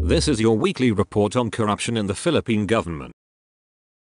This is your weekly report on corruption in the Philippine government.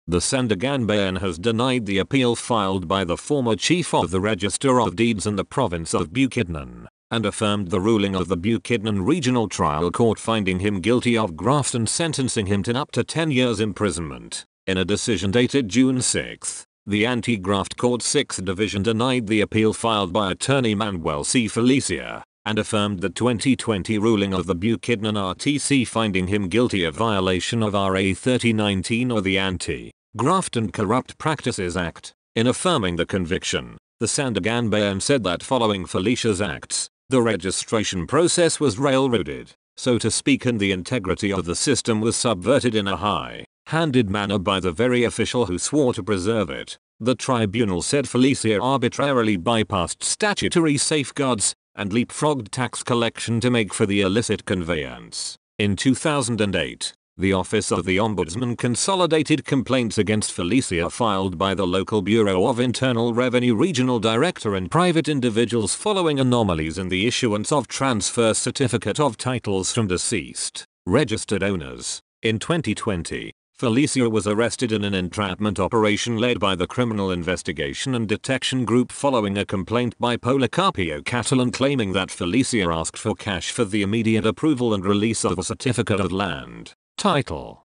The Sandiganbayan has denied the appeal filed by the former chief of the Register of Deeds in the province of Bukidnon, and affirmed the ruling of the Bukidnon Regional Trial Court finding him guilty of graft and sentencing him to up to 10 years imprisonment. In a decision dated June 6, the Anti-Graft Court 6th Division denied the appeal filed by attorney Manuel C. Felicia, and affirmed the 2020 ruling of the Bukidnon RTC finding him guilty of violation of RA 3019 or the Anti-Graft and Corrupt Practices Act. In affirming the conviction, the Sandiganbayan said that following Felicia's acts, the registration process was railroaded, so to speak, and the integrity of the system was subverted in a high-handed manner by the very official who swore to preserve it. The tribunal said Felicia arbitrarily bypassed statutory safeguards and leapfrogged tax collection to make for the illicit conveyance. In 2008, the Office of the Ombudsman consolidated complaints against Felicia filed by the local Bureau of Internal Revenue regional director and private individuals following anomalies in the issuance of transfer certificate of titles from deceased registered owners. In 2020, Felicia was arrested in an entrapment operation led by the Criminal Investigation and Detection Group following a complaint by Policarpio Catalan claiming that Felicia asked for cash for the immediate approval and release of a certificate of land title.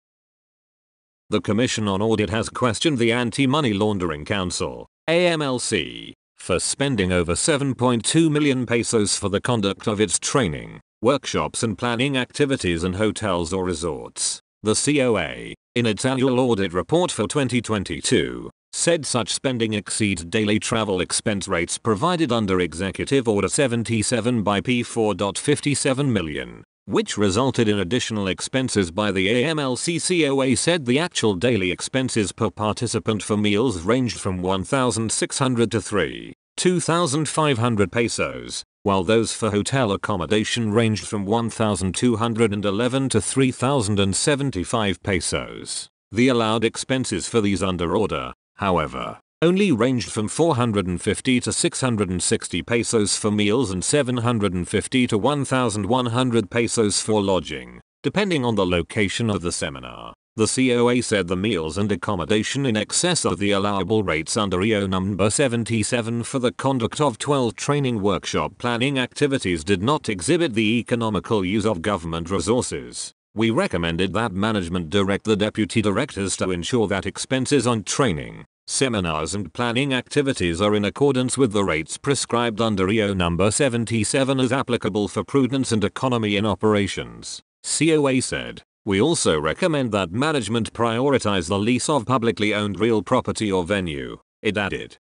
The Commission on Audit has questioned the Anti-Money Laundering Council, AMLC, for spending over 7.2 million pesos for the conduct of its training, workshops and planning activities in hotels or resorts. The COA, in its annual audit report for 2022, said such spending exceeds daily travel expense rates provided under Executive Order 77 by P4.57 million, which resulted in additional expenses by the AMLC. COA said the actual daily expenses per participant for meals ranged from 1,600 to 2,500 pesos, while those for hotel accommodation ranged from 1,211 to 3,075 pesos. The allowed expenses for these under order, however, only ranged from 450 to 660 pesos for meals and 750 to 1,100 pesos for lodging, depending on the location of the seminar. The COA said the meals and accommodation in excess of the allowable rates under EO number 77 for the conduct of 12 training workshop planning activities did not exhibit the economical use of government resources. We recommended that management direct the deputy directors to ensure that expenses on training, seminars and planning activities are in accordance with the rates prescribed under EO number 77 as applicable for prudence and economy in operations. COA said. We also recommend that management prioritize the lease of publicly owned real property or venue, it added.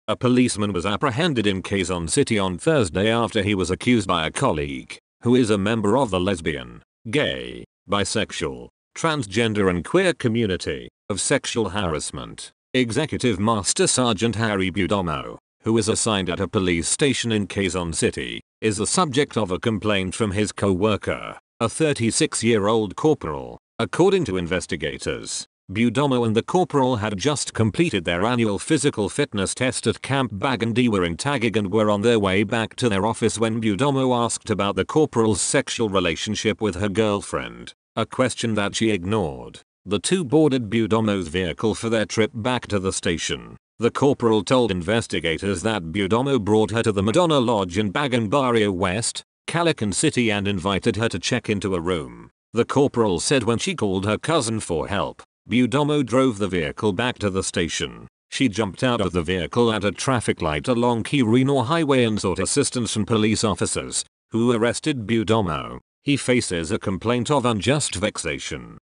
A policeman was apprehended in Quezon City on Thursday after he was accused by a colleague, who is a member of the lesbian, gay, bisexual, transgender and queer community, of sexual harassment. Executive Master Sergeant Harry Budomo, who is assigned at a police station in Quezon City, is the subject of a complaint from his co-worker, a 36-year-old corporal. According to investigators, Budomo and the corporal had just completed their annual physical fitness test at Camp Bagandiwa in Taguig and were on their way back to their office when Budomo asked about the corporal's sexual relationship with her girlfriend, a question that she ignored. The two boarded Budomo's vehicle for their trip back to the station. The corporal told investigators that Budomo brought her to the Madonna Lodge in Baganbaria West, Calacan City and invited her to check into a room. The corporal said when she called her cousin for help, Budomo drove the vehicle back to the station. She jumped out of the vehicle at a traffic light along Quirino Highway and sought assistance from police officers, who arrested Budomo. He faces a complaint of unjust vexation.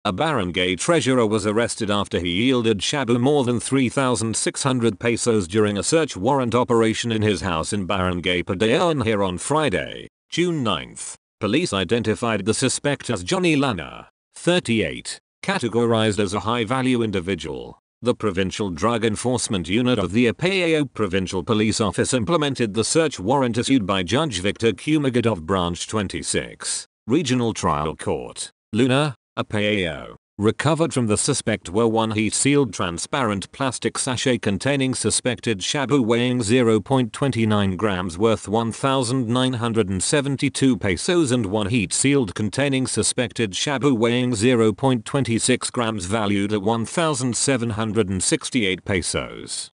A barangay treasurer was arrested after he yielded Shabu more than 3,600 pesos during a search warrant operation in his house in Barangay Padayan here on Friday, June 9th. Police identified the suspect as Johnny Lana, 38, categorized as a high-value individual. The Provincial Drug Enforcement Unit of the Apayao Provincial Police Office implemented the search warrant issued by Judge Victor Cumagad of Branch 26, Regional Trial Court, Luna, Apayao. Recovered from the suspect were one heat-sealed transparent plastic sachet containing suspected shabu weighing 0.29 grams worth 1,972 pesos and one heat-sealed containing suspected shabu weighing 0.26 grams valued at 1,768 pesos.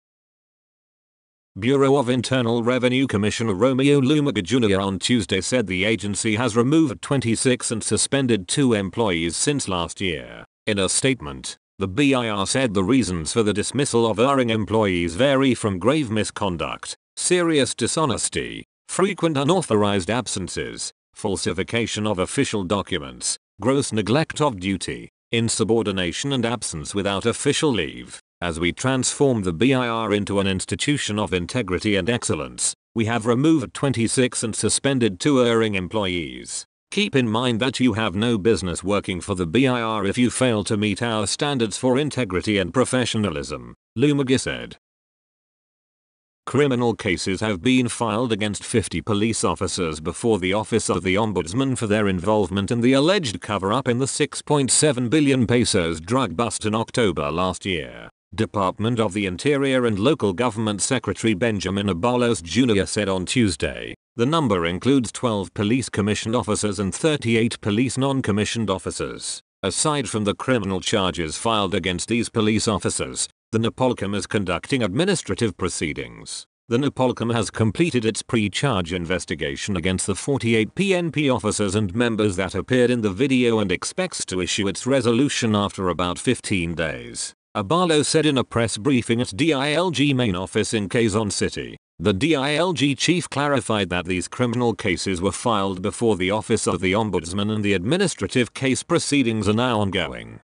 Bureau of Internal Revenue Commissioner Romeo Lumaga Jr. on Tuesday said the agency has removed 26 and suspended 2 employees since last year. In a statement, the BIR said the reasons for the dismissal of erring employees vary from grave misconduct, serious dishonesty, frequent unauthorized absences, falsification of official documents, gross neglect of duty, insubordination and absence without official leave. As we transform the BIR into an institution of integrity and excellence, we have removed 26 and suspended 2 erring employees. Keep in mind that you have no business working for the BIR if you fail to meet our standards for integrity and professionalism, Lumaga said. Criminal cases have been filed against 50 police officers before the Office of the Ombudsman for their involvement in the alleged cover-up in the 6.7 billion pesos drug bust in October last year. Department of the Interior and Local Government Secretary Benjamin Abalos Jr. said on Tuesday. The number includes 12 police commissioned officers and 38 police non-commissioned officers. Aside from the criminal charges filed against these police officers, the NAPOLCOM is conducting administrative proceedings. The NAPOLCOM has completed its pre-charge investigation against the 48 PNP officers and members that appeared in the video and expects to issue its resolution after about 15 days. Abalo said in a press briefing at DILG main office in Quezon City. The DILG chief clarified that these criminal cases were filed before the Office of the Ombudsman and the administrative case proceedings are now ongoing.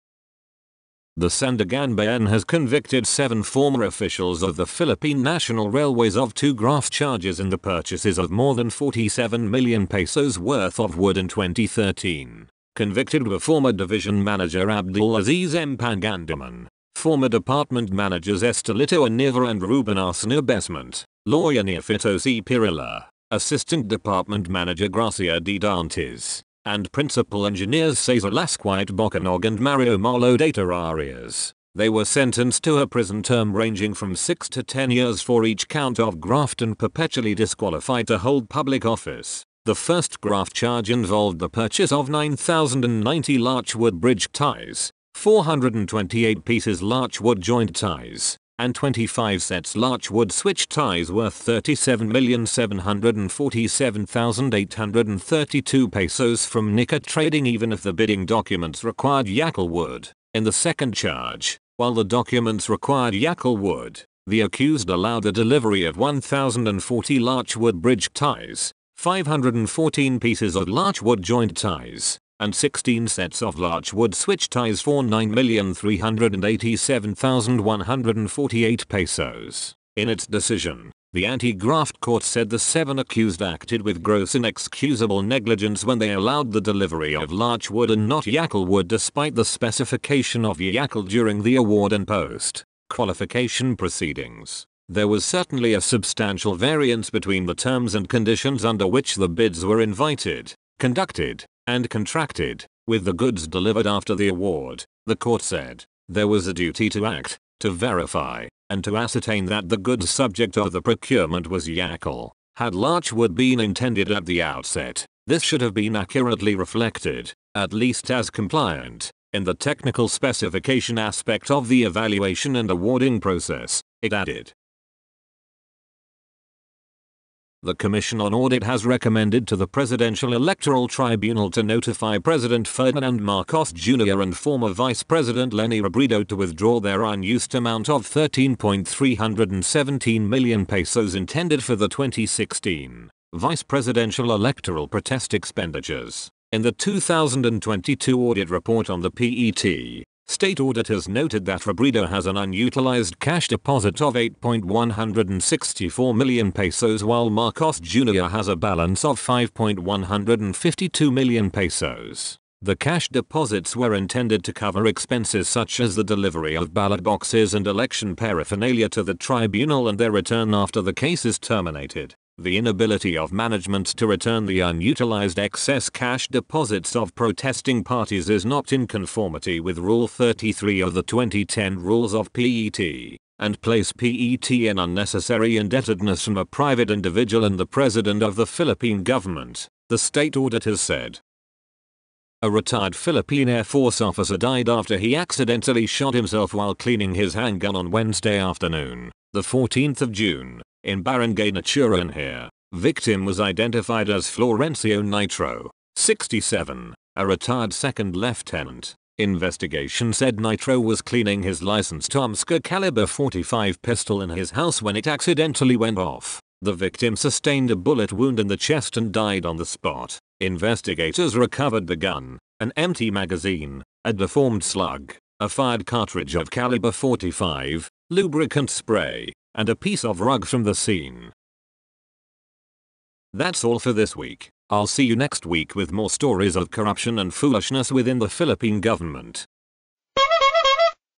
The Sandiganbayan has convicted 7 former officials of the Philippine National Railways of 2 graft charges in the purchases of more than 47 million pesos worth of wood in 2013. Convicted were former division manager Abdul Aziz M. Pangandaman, former department managers Estelito Aniva and Ruben Arsenio Besment, lawyer Neofito C. Pirilla, assistant department manager Gracia D. Dantes, and principal engineers Cesar Lasquite Bocanog and Mario Marlo Data Arias. They were sentenced to a prison term ranging from 6 to 10 years for each count of graft and perpetually disqualified to hold public office. The first graft charge involved the purchase of 9,090 larchwood bridge ties, 428 pieces larchwood joint ties, and 25 sets larchwood switch ties worth 37,747,832 pesos from Nika Trading even if the bidding documents required Yacal wood. In the second charge, while the documents required Yacal wood, the accused allowed the delivery of 1,040 larchwood bridge ties, 514 pieces of larchwood joint ties, and 16 sets of larchwood switch ties for 9,387,148 pesos. In its decision, the anti-graft court said the 7 accused acted with gross inexcusable negligence when they allowed the delivery of larchwood and not Yacal wood despite the specification of Yacal during the award and post-qualification proceedings. There was certainly a substantial variance between the terms and conditions under which the bids were invited, conducted, and contracted, with the goods delivered after the award, the court said. There was a duty to act, to verify, and to ascertain that the goods subject of the procurement was Yacal. Had larchwood been intended at the outset, this should have been accurately reflected, at least as compliant, in the technical specification aspect of the evaluation and awarding process, it added. The Commission on Audit has recommended to the Presidential Electoral Tribunal to notify President Ferdinand Marcos Jr. and former Vice President Leni Robredo to withdraw their unused amount of 13.317 million pesos intended for the 2016 Vice Presidential Electoral Protest expenditures. In the 2022 audit report on the PET, state auditors noted that Robredo has an unutilized cash deposit of 8.164 million pesos while Marcos Jr. has a balance of 5.152 million pesos. The cash deposits were intended to cover expenses such as the delivery of ballot boxes and election paraphernalia to the tribunal and their return after the case is terminated. The inability of management to return the unutilized excess cash deposits of protesting parties is not in conformity with Rule 33 of the 2010 Rules of PET, and place PET in unnecessary indebtedness from a private individual and the President of the Philippine government, the state auditors said. A retired Philippine Air Force officer died after he accidentally shot himself while cleaning his handgun on Wednesday afternoon, the 14th of June, in Barangay Naturan here. Victim was identified as Florencio Nitro, 67, a retired second lieutenant. Investigation said Nitro was cleaning his licensed Tomska caliber .45 pistol in his house when it accidentally went off. The victim sustained a bullet wound in the chest and died on the spot. Investigators recovered the gun, an empty magazine, a deformed slug, a fired cartridge of caliber .45, lubricant spray, and a piece of rug from the scene. That's all for this week. I'll see you next week with more stories of corruption and foolishness within the Philippine government.